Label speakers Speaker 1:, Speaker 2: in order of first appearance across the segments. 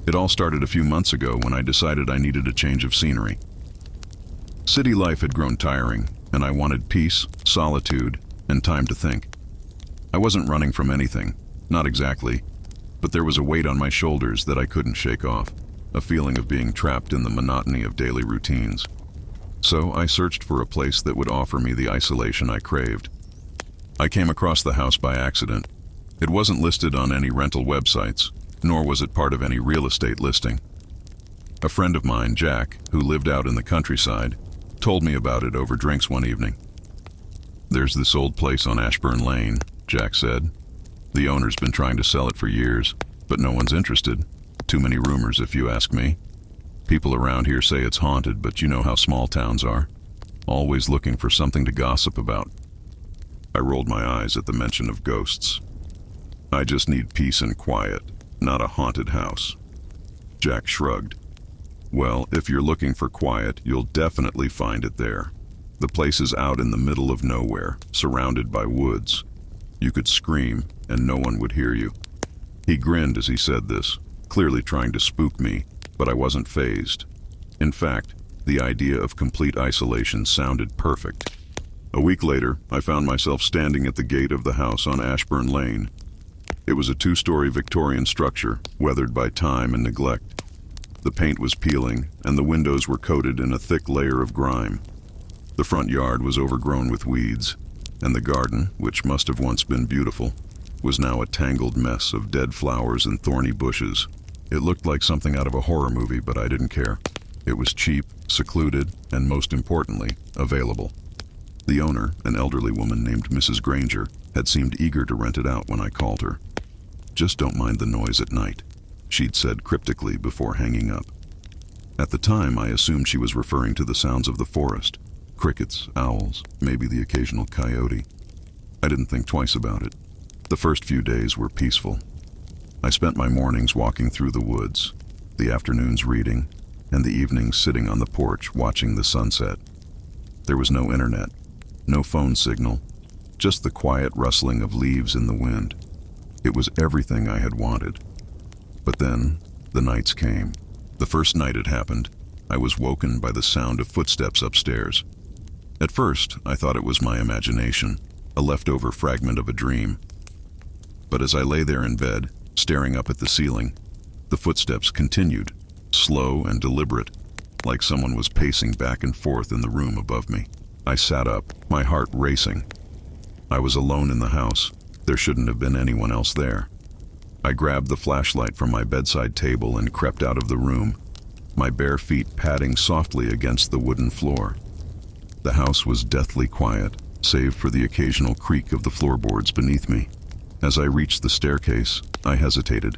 Speaker 1: It all started a few months ago when I decided I needed a change of scenery. City life had grown tiring, and I wanted peace, solitude, and time to think. I wasn't running from anything, not exactly, but there was a weight on my shoulders that I couldn't shake off, a feeling of being trapped in the monotony of daily routines. So I searched for a place that would offer me the isolation I craved. I came across the house by accident. It wasn't listed on any rental websites, nor was it part of any real estate listing. A friend of mine, Jack, who lived out in the countryside, told me about it over drinks one evening. "There's this old place on Ashburn Lane," Jack said. "The owner's been trying to sell it for years, but no one's interested. Too many rumors, if you ask me. People around here say it's haunted, but you know how small towns are. Always looking for something to gossip about." I rolled my eyes at the mention of ghosts. "I just need peace and quiet, not a haunted house." Jack shrugged. "Well, if you're looking for quiet, you'll definitely find it there. The place is out in the middle of nowhere, surrounded by woods. You could scream, and no one would hear you." He grinned as he said this, clearly trying to spook me, but I wasn't fazed. In fact, the idea of complete isolation sounded perfect. A week later, I found myself standing at the gate of the house on Ashburn Lane. It was a two-story Victorian structure, weathered by time and neglect. The paint was peeling, and the windows were coated in a thick layer of grime. The front yard was overgrown with weeds, and the garden, which must have once been beautiful, was now a tangled mess of dead flowers and thorny bushes. It looked like something out of a horror movie, but I didn't care. It was cheap, secluded, and most importantly, available. The owner, an elderly woman named Mrs. Granger, had seemed eager to rent it out when I called her. "Just don't mind the noise at night," she'd said cryptically before hanging up. At the time, I assumed she was referring to the sounds of the forest. Crickets, owls, maybe the occasional coyote. I didn't think twice about it. The first few days were peaceful. I spent my mornings walking through the woods, the afternoons reading, and the evenings sitting on the porch watching the sunset. There was no internet, no phone signal, just the quiet rustling of leaves in the wind. It was everything I had wanted. But then, the nights came. The first night it happened, I was woken by the sound of footsteps upstairs. At first, I thought it was my imagination, a leftover fragment of a dream. But as I lay there in bed, staring up at the ceiling, the footsteps continued, slow and deliberate, like someone was pacing back and forth in the room above me. I sat up, my heart racing. I was alone in the house. There shouldn't have been anyone else there. I grabbed the flashlight from my bedside table and crept out of the room, my bare feet padding softly against the wooden floor. The house was deathly quiet, save for the occasional creak of the floorboards beneath me. As I reached the staircase, I hesitated.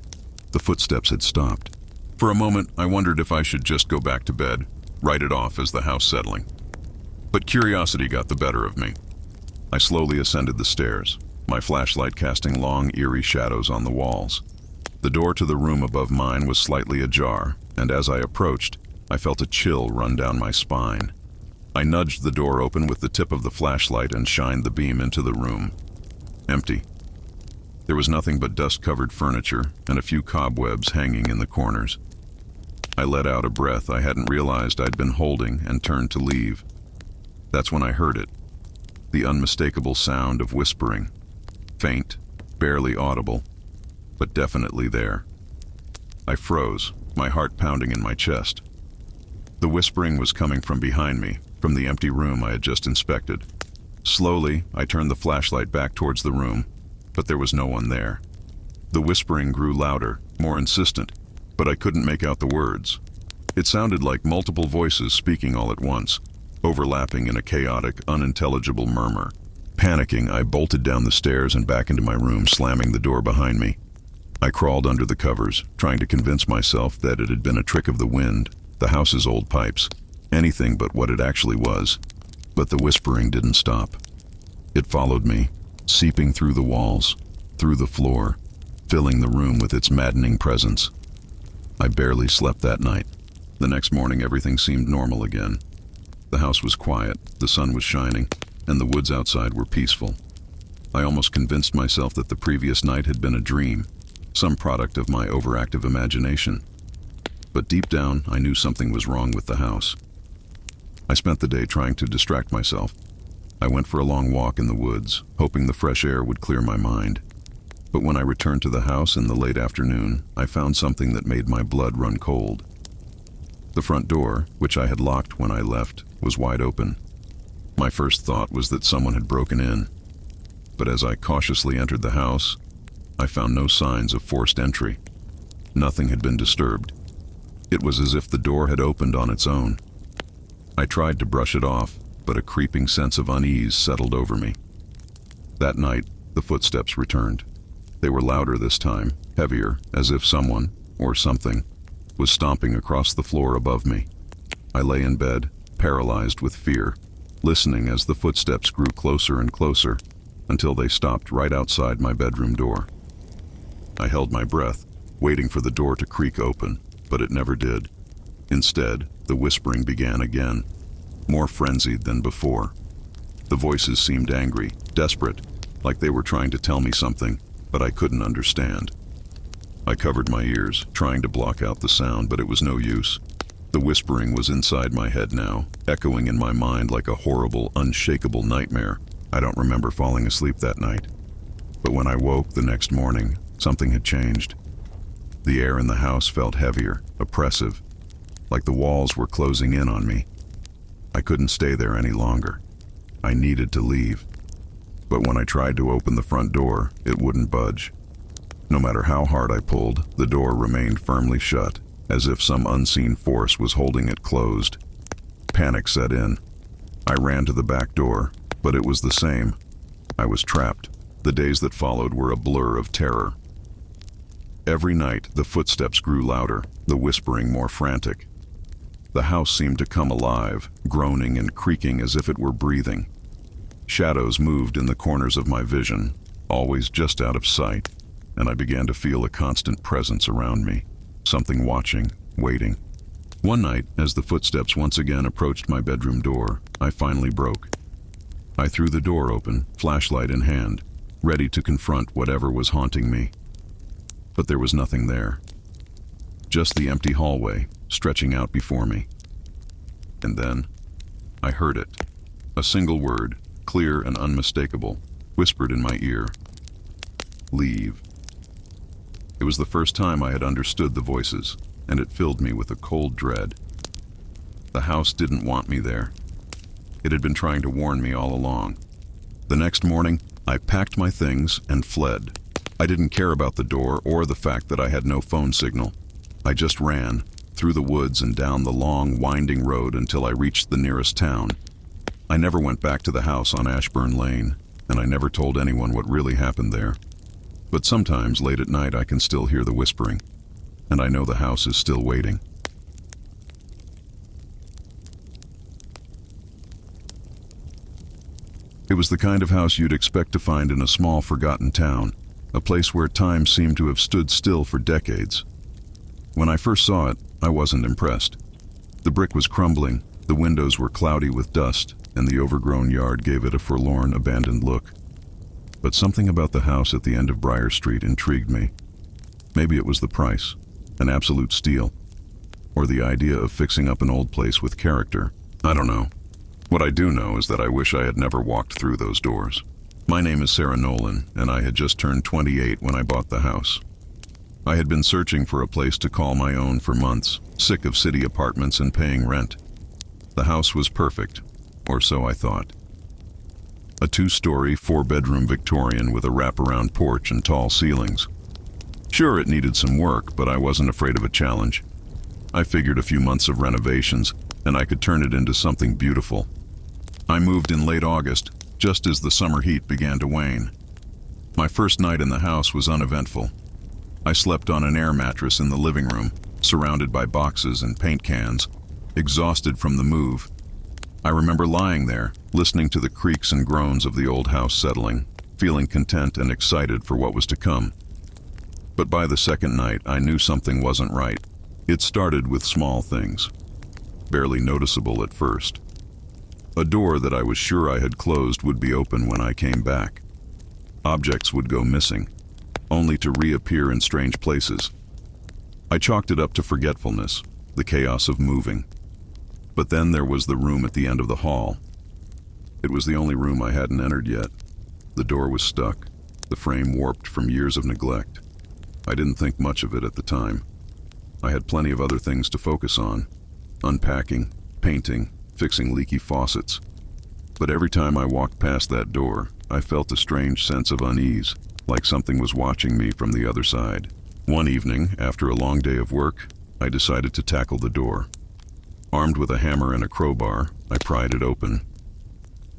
Speaker 1: The footsteps had stopped. For a moment, I wondered if I should just go back to bed, write it off as the house settling. But curiosity got the better of me. I slowly ascended the stairs, my flashlight casting long, eerie shadows on the walls. The door to the room above mine was slightly ajar, and as I approached, I felt a chill run down my spine. I nudged the door open with the tip of the flashlight and shined the beam into the room. Empty. There was nothing but dust-covered furniture and a few cobwebs hanging in the corners. I let out a breath I hadn't realized I'd been holding and turned to leave. That's when I heard it. The unmistakable sound of whispering. Faint, barely audible, but definitely there. I froze, my heart pounding in my chest. The whispering was coming from behind me, from the empty room I had just inspected. Slowly, I turned the flashlight back towards the room, but there was no one there. The whispering grew louder, more insistent, but I couldn't make out the words. It sounded like multiple voices speaking all at once, overlapping in a chaotic, unintelligible murmur. Panicking, I bolted down the stairs and back into my room, slamming the door behind me. I crawled under the covers, trying to convince myself that it had been a trick of the wind, the house's old pipes, anything but what it actually was. But the whispering didn't stop. It followed me, seeping through the walls, through the floor, filling the room with its maddening presence. I barely slept that night. The next morning, everything seemed normal again. The house was quiet, the sun was shining, and the woods outside were peaceful. I almost convinced myself that the previous night had been a dream, some product of my overactive imagination. but deep down I knew something was wrong with the house. I spent the day trying to distract myself. I went for a long walk in the woods, hoping the fresh air would clear my mind. But when I returned to the house in the late afternoon, I found something that made my blood run cold. The front door, which I had locked when I left, was wide open. My first thought was that someone had broken in. But as I cautiously entered the house, I found no signs of forced entry. Nothing had been disturbed. It was as if the door had opened on its own. I tried to brush it off, but a creeping sense of unease settled over me. That night, the footsteps returned. They were louder this time, heavier, as if someone, or something, was stomping across the floor above me. I lay in bed, paralyzed with fear, listening as the footsteps grew closer and closer, until they stopped right outside my bedroom door. I held my breath, waiting for the door to creak open, but it never did. Instead, the whispering began again, more frenzied than before. The voices seemed angry, desperate, like they were trying to tell me something, but I couldn't understand. I covered my ears, trying to block out the sound, but it was no use. The whispering was inside my head now, echoing in my mind like a horrible, unshakable nightmare. I don't remember falling asleep that night. But when I woke the next morning, something had changed. The air in the house felt heavier, oppressive, like the walls were closing in on me. I couldn't stay there any longer. I needed to leave. But when I tried to open the front door, it wouldn't budge. No matter how hard I pulled, the door remained firmly shut, as if some unseen force was holding it closed. Panic set in. I ran to the back door, but it was the same. I was trapped. The days that followed were a blur of terror. Every night, the footsteps grew louder, the whispering more frantic. The house seemed to come alive, groaning and creaking as if it were breathing. Shadows moved in the corners of my vision, always just out of sight, and I began to feel a constant presence around me, something watching, waiting. One night, as the footsteps once again approached my bedroom door, I finally broke. I threw the door open, flashlight in hand, ready to confront whatever was haunting me. But there was nothing there. Just the empty hallway, stretching out before me. And then, I heard it. A single word, clear and unmistakable, whispered in my ear. Leave. It was the first time I had understood the voices, and it filled me with a cold dread. The house didn't want me there. It had been trying to warn me all along. The next morning, I packed my things and fled. I didn't care about the door or the fact that I had no phone signal. I just ran, through the woods and down the long, winding road until I reached the nearest town. I never went back to the house on Ashburn Lane, and I never told anyone what really happened there. But sometimes, late at night, I can still hear the whispering, and I know the house is still waiting. It was the kind of house you'd expect to find in a small, forgotten town, a place where time seemed to have stood still for decades. When I first saw it, I wasn't impressed. The brick was crumbling, the windows were cloudy with dust, and the overgrown yard gave it a forlorn, abandoned look. But something about the house at the end of Briar Street intrigued me. Maybe it was the price, an absolute steal, or the idea of fixing up an old place with character. I don't know. What I do know is that I wish I had never walked through those doors. My name is Sarah Nolan, and I had just turned 28 when I bought the house. I had been searching for a place to call my own for months, sick of city apartments and paying rent. The house was perfect, or so I thought. A 2-story, 4-bedroom Victorian with a wraparound porch and tall ceilings. Sure, it needed some work, but I wasn't afraid of a challenge. I figured a few months of renovations, and I could turn it into something beautiful. I moved in late August, just as the summer heat began to wane. My first night in the house was uneventful. I slept on an air mattress in the living room, surrounded by boxes and paint cans, exhausted from the move. I remember lying there, listening to the creaks and groans of the old house settling, feeling content and excited for what was to come. But by the second night, I knew something wasn't right. It started with small things, barely noticeable at first. A door that I was sure I had closed would be open when I came back. Objects would go missing, only to reappear in strange places. I chalked it up to forgetfulness, the chaos of moving. But then there was the room at the end of the hall. It was the only room I hadn't entered yet. The door was stuck, the frame warped from years of neglect. I didn't think much of it at the time. I had plenty of other things to focus on: unpacking, painting, fixing leaky faucets. But every time I walked past that door, I felt a strange sense of unease, like something was watching me from the other side. One evening, after a long day of work, I decided to tackle the door. Armed with a hammer and a crowbar, I pried it open.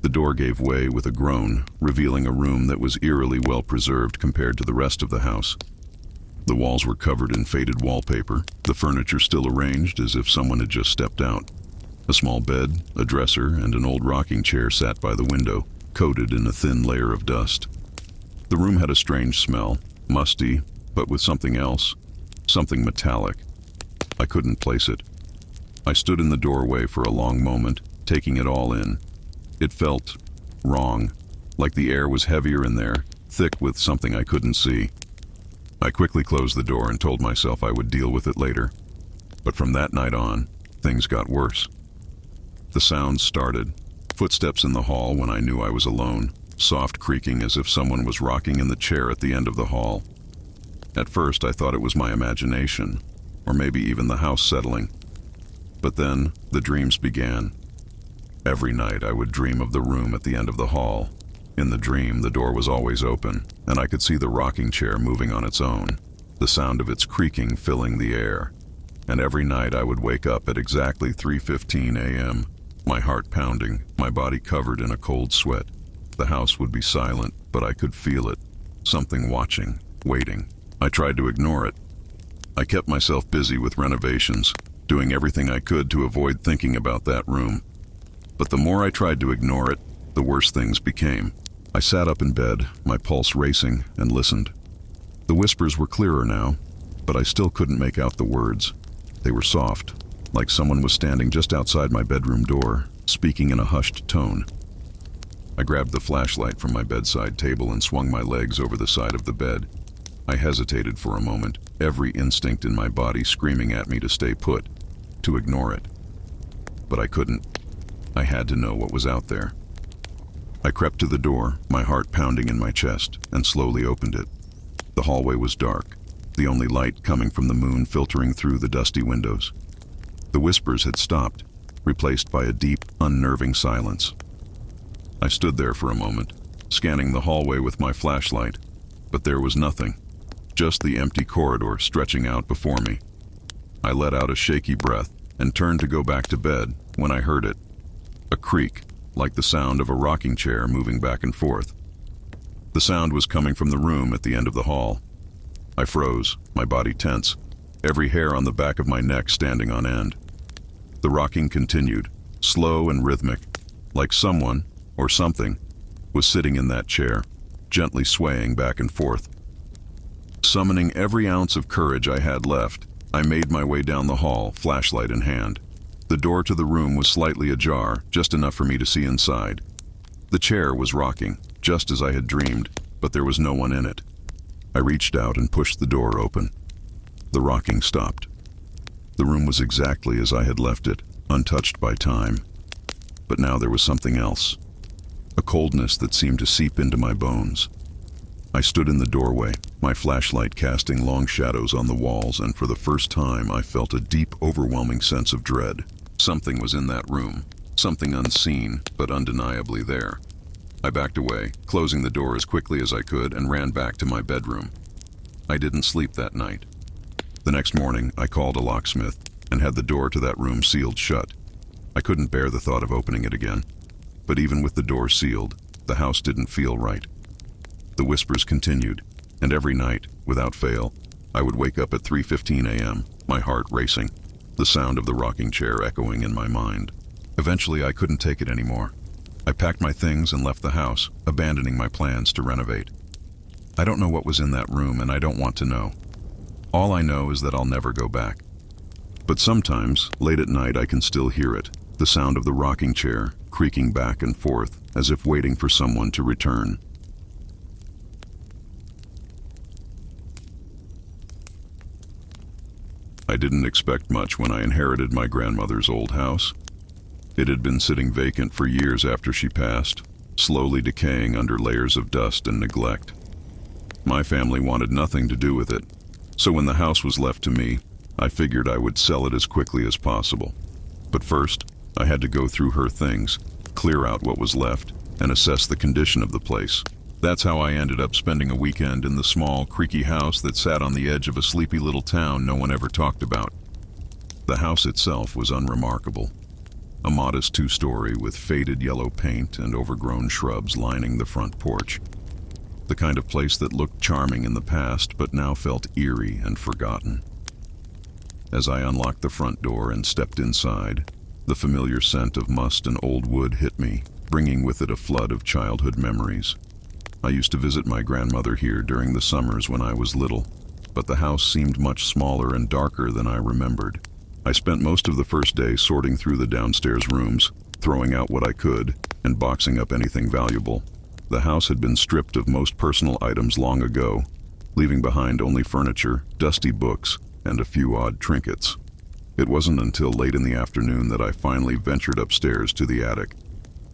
Speaker 1: The door gave way with a groan, revealing a room that was eerily well preserved compared to the rest of the house. The walls were covered in faded wallpaper, the furniture still arranged as if someone had just stepped out. A small bed, a dresser, and an old rocking chair sat by the window, coated in a thin layer of dust. The room had a strange smell, musty, but with something else, something metallic. I couldn't place it. I stood in the doorway for a long moment, taking it all in. It felt wrong, like the air was heavier in there, thick with something I couldn't see. I quickly closed the door and told myself I would deal with it later. But from that night on, things got worse. The sounds started. Footsteps in the hall when I knew I was alone, soft creaking as if someone was rocking in the chair at the end of the hall. At first I thought it was my imagination, or maybe even the house settling. But then the dreams began. Every night I would dream of the room at the end of the hall. In the dream, the door was always open, and I could see the rocking chair moving on its own, the sound of its creaking filling the air. And every night I would wake up at exactly 3:15 a.m., my heart pounding, my body covered in a cold sweat. The house would be silent, but I could feel it. Something watching, waiting. I tried to ignore it. I kept myself busy with renovations, doing everything I could to avoid thinking about that room. But the more I tried to ignore it, the worse things became. I sat up in bed, my pulse racing, and listened. The whispers were clearer now, but I still couldn't make out the words. They were soft, like someone was standing just outside my bedroom door, speaking in a hushed tone. I grabbed the flashlight from my bedside table and swung my legs over the side of the bed. I hesitated for a moment, every instinct in my body screaming at me to stay put, to ignore it. But I couldn't. I had to know what was out there. I crept to the door, my heart pounding in my chest, and slowly opened it. The hallway was dark, the only light coming from the moon filtering through the dusty windows. The whispers had stopped, replaced by a deep, unnerving silence. I stood there for a moment, scanning the hallway with my flashlight, but there was nothing, just the empty corridor stretching out before me. I let out a shaky breath and turned to go back to bed when I heard it. A creak, like the sound of a rocking chair moving back and forth. The sound was coming from the room at the end of the hall. I froze, my body tense, every hair on the back of my neck standing on end. The rocking continued, slow and rhythmic, like someone, or something, was sitting in that chair, gently swaying back and forth. Summoning every ounce of courage I had left, I made my way down the hall, flashlight in hand. The door to the room was slightly ajar, just enough for me to see inside. The chair was rocking, just as I had dreamed, but there was no one in it. I reached out and pushed the door open. The rocking stopped. The room was exactly as I had left it, untouched by time. But now there was something else. A coldness that seemed to seep into my bones. I stood in the doorway, my flashlight casting long shadows on the walls, and for the first time I felt a deep, overwhelming sense of dread. Something was in that room, something unseen, but undeniably there. I backed away, closing the door as quickly as I could, and ran back to my bedroom. I didn't sleep that night. The next morning, I called a locksmith and had the door to that room sealed shut. I couldn't bear the thought of opening it again. But even with the door sealed, the house didn't feel right. The whispers continued, and every night, without fail, I would wake up at 3:15 a.m., my heart racing, the sound of the rocking chair echoing in my mind. Eventually, I couldn't take it anymore. I packed my things and left the house, abandoning my plans to renovate. I don't know what was in that room, and I don't want to know. All I know is that I'll never go back. But sometimes, late at night, I can still hear it, the sound of the rocking chair, creaking back and forth, as if waiting for someone to return. I didn't expect much when I inherited my grandmother's old house. It had been sitting vacant for years after she passed, slowly decaying under layers of dust and neglect. My family wanted nothing to do with it, so when the house was left to me, I figured I would sell it as quickly as possible. But first, I had to go through her things, clear out what was left, and assess the condition of the place. That's how I ended up spending a weekend in the small, creaky house that sat on the edge of a sleepy little town no one ever talked about. The house itself was unremarkable. A modest two-story with faded yellow paint and overgrown shrubs lining the front porch. The kind of place that looked charming in the past but now felt eerie and forgotten. As I unlocked the front door and stepped inside, the familiar scent of must and old wood hit me, bringing with it a flood of childhood memories. I used to visit my grandmother here during the summers when I was little, but the house seemed much smaller and darker than I remembered. I spent most of the first day sorting through the downstairs rooms, throwing out what I could, and boxing up anything valuable. The house had been stripped of most personal items long ago, leaving behind only furniture, dusty books, and a few odd trinkets. It wasn't until late in the afternoon that I finally ventured upstairs to the attic.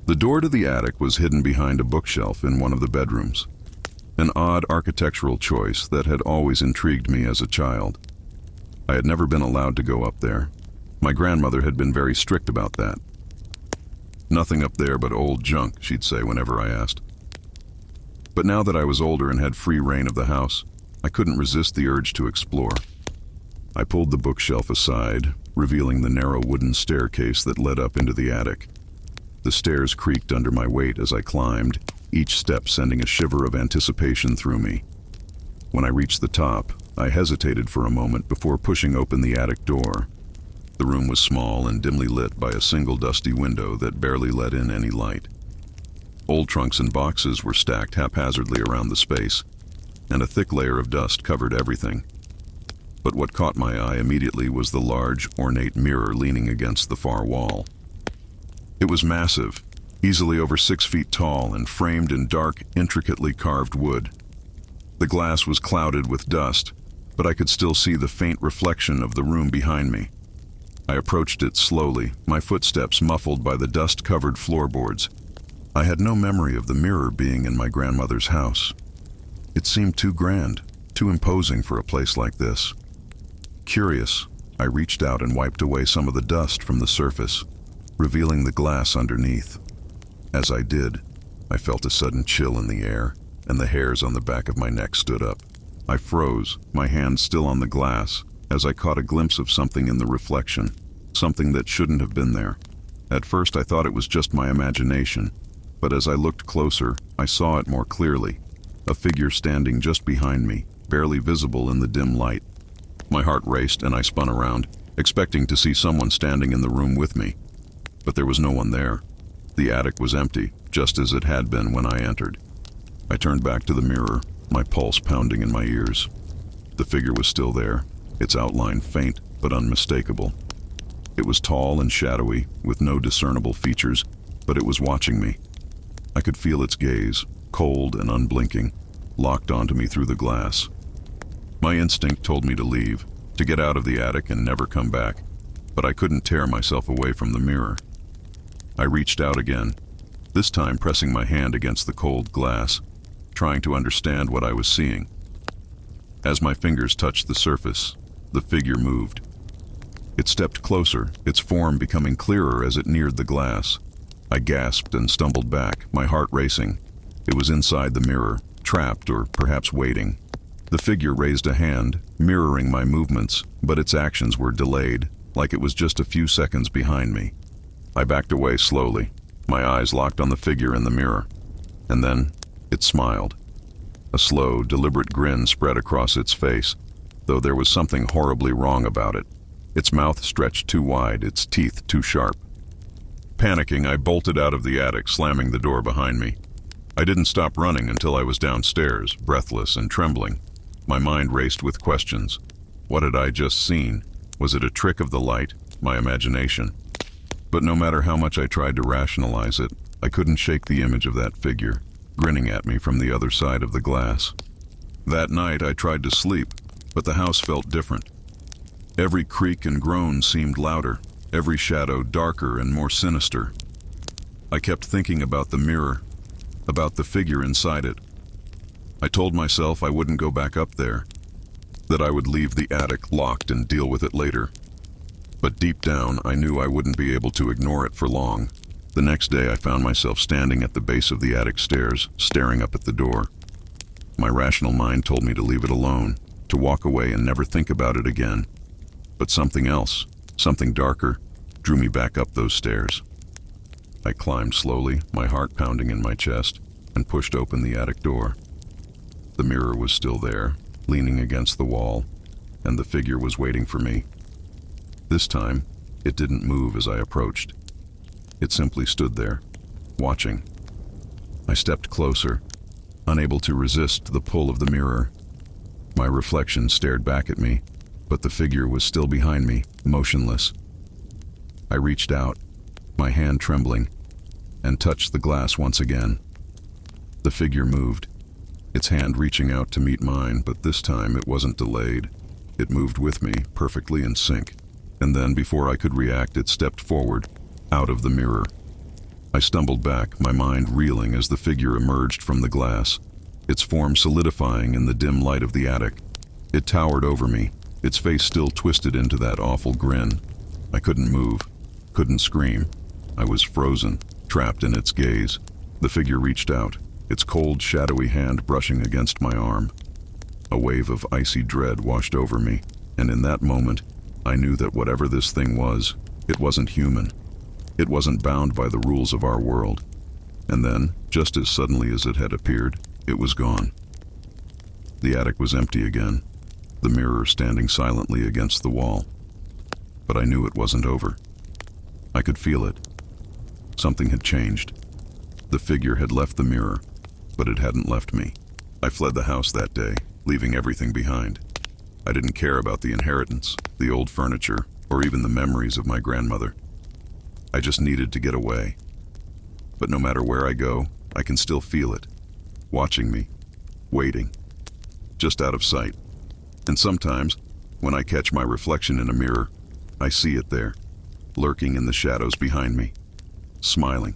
Speaker 1: The door to the attic was hidden behind a bookshelf in one of the bedrooms, an odd architectural choice that had always intrigued me as a child. I had never been allowed to go up there. My grandmother had been very strict about that. "Nothing up there but old junk," she'd say whenever I asked. But now that I was older and had free reign of the house, I couldn't resist the urge to explore. I pulled the bookshelf aside, revealing the narrow wooden staircase that led up into the attic. The stairs creaked under my weight as I climbed, each step sending a shiver of anticipation through me. When I reached the top, I hesitated for a moment before pushing open the attic door. The room was small and dimly lit by a single dusty window that barely let in any light. Old trunks and boxes were stacked haphazardly around the space, and a thick layer of dust covered everything. But what caught my eye immediately was the large, ornate mirror leaning against the far wall. It was massive, easily over 6 feet tall and framed in dark, intricately carved wood. The glass was clouded with dust, but I could still see the faint reflection of the room behind me. I approached it slowly, my footsteps muffled by the dust-covered floorboards. I had no memory of the mirror being in my grandmother's house. It seemed too grand, too imposing for a place like this. Curious, I reached out and wiped away some of the dust from the surface, revealing the glass underneath. As I did, I felt a sudden chill in the air, and the hairs on the back of my neck stood up. I froze, my hand still on the glass, as I caught a glimpse of something in the reflection, something that shouldn't have been there. At first I thought it was just my imagination, but as I looked closer, I saw it more clearly. A figure standing just behind me, barely visible in the dim light. My heart raced and I spun around, expecting to see someone standing in the room with me. But there was no one there. The attic was empty, just as it had been when I entered. I turned back to the mirror, my pulse pounding in my ears. The figure was still there, its outline faint but unmistakable. It was tall and shadowy, with no discernible features, but it was watching me. I could feel its gaze, cold and unblinking, locked onto me through the glass. My instinct told me to leave, to get out of the attic and never come back, but I couldn't tear myself away from the mirror. I reached out again, this time pressing my hand against the cold glass, trying to understand what I was seeing. As my fingers touched the surface, the figure moved. It stepped closer, its form becoming clearer as it neared the glass. I gasped and stumbled back, my heart racing. It was inside the mirror, trapped or perhaps waiting. The figure raised a hand, mirroring my movements, but its actions were delayed, like it was just a few seconds behind me. I backed away slowly, my eyes locked on the figure in the mirror. And then, it smiled. A slow, deliberate grin spread across its face, though there was something horribly wrong about it. Its mouth stretched too wide, its teeth too sharp. Panicking, I bolted out of the attic, slamming the door behind me. I didn't stop running until I was downstairs, breathless and trembling. My mind raced with questions. What had I just seen? Was it a trick of the light, my imagination? But no matter how much I tried to rationalize it, I couldn't shake the image of that figure, grinning at me from the other side of the glass. That night I tried to sleep, but the house felt different. Every creak and groan seemed louder, every shadow darker and more sinister. I kept thinking about the mirror, about the figure inside it. I told myself I wouldn't go back up there, that I would leave the attic locked and deal with it later. But deep down, I knew I wouldn't be able to ignore it for long. The next day, I found myself standing at the base of the attic stairs, staring up at the door. My rational mind told me to leave it alone, to walk away and never think about it again. But something else, something darker, drew me back up those stairs. I climbed slowly, my heart pounding in my chest, and pushed open the attic door. The mirror was still there, leaning against the wall, and the figure was waiting for me. This time, it didn't move as I approached. It simply stood there, watching. I stepped closer, unable to resist the pull of the mirror. My reflection stared back at me, but the figure was still behind me, motionless. I reached out, my hand trembling, and touched the glass once again. The figure moved, its hand reaching out to meet mine, but this time it wasn't delayed. It moved with me, perfectly in sync. And then, before I could react, it stepped forward, out of the mirror. I stumbled back, my mind reeling as the figure emerged from the glass, its form solidifying in the dim light of the attic. It towered over me, its face still twisted into that awful grin. I couldn't move, couldn't scream. I was frozen, trapped in its gaze. The figure reached out, its cold, shadowy hand brushing against my arm. A wave of icy dread washed over me, and in that moment, I knew that whatever this thing was, it wasn't human. It wasn't bound by the rules of our world. And then, just as suddenly as it had appeared, it was gone. The attic was empty again, the mirror standing silently against the wall. But I knew it wasn't over. I could feel it. Something had changed. The figure had left the mirror, but it hadn't left me. I fled the house that day, leaving everything behind. I didn't care about the inheritance, the old furniture, or even the memories of my grandmother. I just needed to get away. But no matter where I go, I can still feel it, watching me, waiting, just out of sight. And sometimes, when I catch my reflection in a mirror, I see it there, lurking in the shadows behind me, smiling,